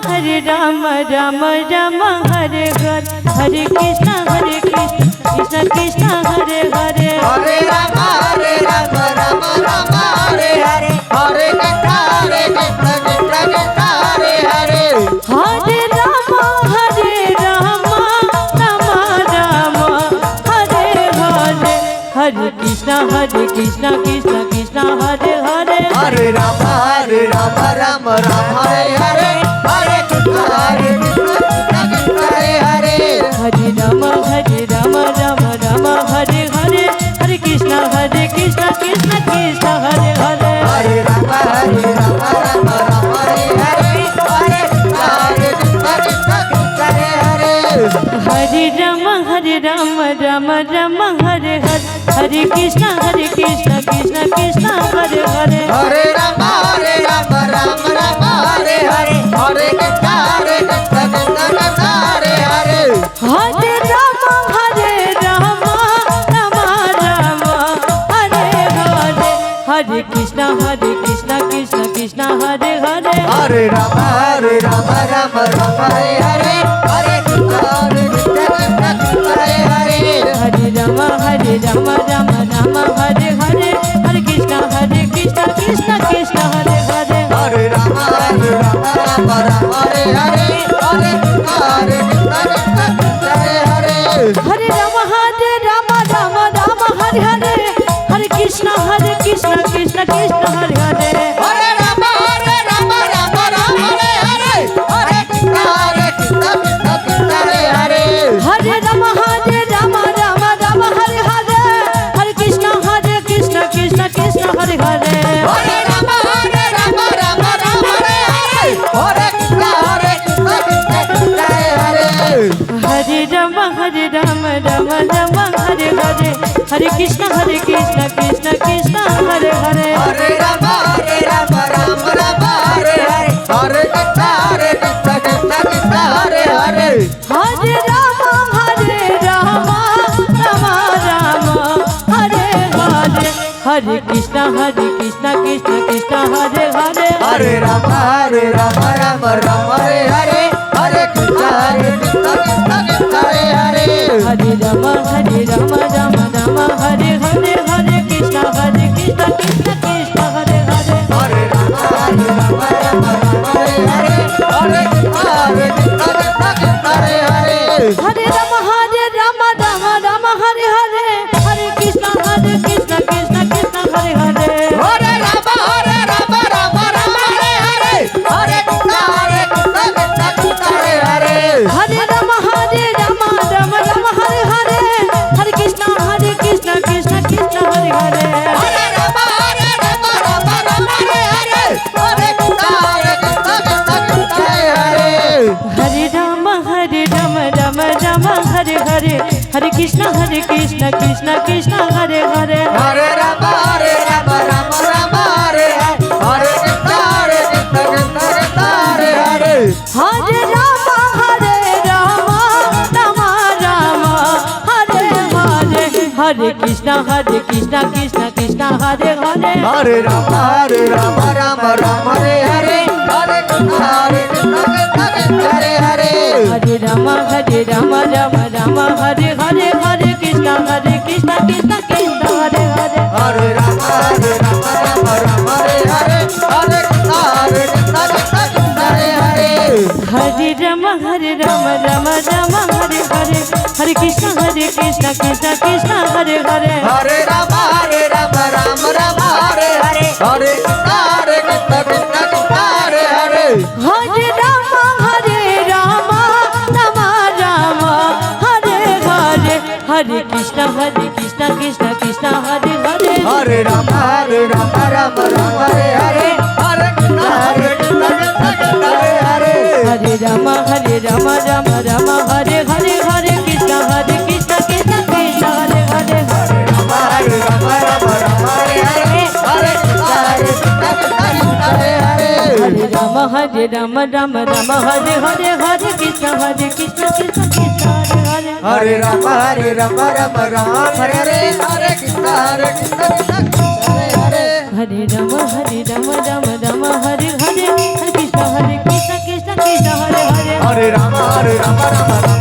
Hare Ram Ram Ram Hare Hare Krishna Krishna Krishna Hare Hare Hare Ram Ram Ram Hare Hare Hare Krishna Krishna Krishna Hare Hare Hare Ram Ram Ram Hare Hare Hare Krishna Krishna Krishna Hare Hare Hare Ram Ram Ram Hare Hare Hare Krishna Krishna Krishna Hare Hare Hare Ram Ram Ram Hare Hare Hare Krishna Krishna Krishna Hare Hare Hare Ram Ram Ram Hare Hare Hare Krishna Krishna Krishna Hare Hare Hare Ram Ram Ram Hare Hare Krishna Krishna Krishna Hare Hare Hare Ram Ram Ram Hare Hare Hare Krishna Krishna Krishna Hare Hare Hare Ram Ram Ram Hare Hare Hare Krishna Krishna Krishna Hare Hare Hare Ram Ram Hare Hare Hare Krishna Krishna Krishna Hare Hare Hare Ram Ram Hare Hare Hare Krishna Krishna Krishna Hare Hare Hare Ram Ram Hare Hare Hare Krishna Krishna Krishna Hare Hare Hare Ram Ram Hare Hare Hare Krishna Krishna Krishna Hare Hare Hare Ram Ram Hare Hare Hare Krishna Krishna Krishna Hare Hare Hare Ram Ram Hare Hare Hare Krishna Krishna Krishna Hare Hare Hare Ram Hare Hare Hare Krishna Krishna Krishna Hare Hare Hare Ram Hare Hare Hare Krishna Krishna Krishna Hare Hare Hare Ram Hare Hare Hare Krishna Krishna Krishna Hare Hare Hare Ram Ram Hare Hare Hare Krishna Krishna Krishna Hare Hare Hare Ram Hare Hare Hare Krishna Krishna Krishna Hare Hare Hare Ram Hare Hare Hare Krishna Krishna Krishna Hare Hare Hare Ram Hare Hare Hare Krishna Krishna Krishna Hare Hare Hare Ram Hare Hare Hare Krishna Krishna Krishna Hare Hare Hare Ram Hare Hare Hare Krishna Krishna Krishna Hare Hare Hare Ram Hare Hare Hare Krishna Krishna Krishna Hare Hare Hare Ram Hare Hare Hare Krishna Krishna Krishna Hare Hare Hare Ram Hare Hare Hare Krishna Krishna Krishna Hare Hare Hare Ram Hare Hare Krishna Krishna Krishna Hare Hare Hare Ram Ram Hare Hare Hare Krishna Krishna Krishna Hare Hare Hare Ram Hare Hare Hare Krishna Krishna Krishna Hare Hare Hare Ram Ram Hare Hare Hare Krishna Krishna Krishna Hare Hare Hare Ram Hare Hare Hare Krishna Krishna Krishna Hare Hare Hare Ram Hare Hare Hare Krishna Krishna Krishna Hare Hare Hare Ram Hare Hare Hare Krishna Krishna Krishna Hare Hare Hare Ram Ram Hare Hare Hare Krishna Krishna Krishna Hare Hare Hare Ram Hare Hare Hare Krishna Krishna Krishna Hare Hare Hare Ram Hare Hare Hare Krishna Krishna Krishna Hare Hare Hare Ram Hare Hare Hare Krishna Krishna Krishna Hare Hare Hare Ram Hare Hare Hare Krishna Krishna Hare Hare Hare Ram Hare Hare Hare Krishna Krishna Hare Hare Hare Ram Hare Hare Hare Krishna Krishna Krishna Hare Rama Rama Rama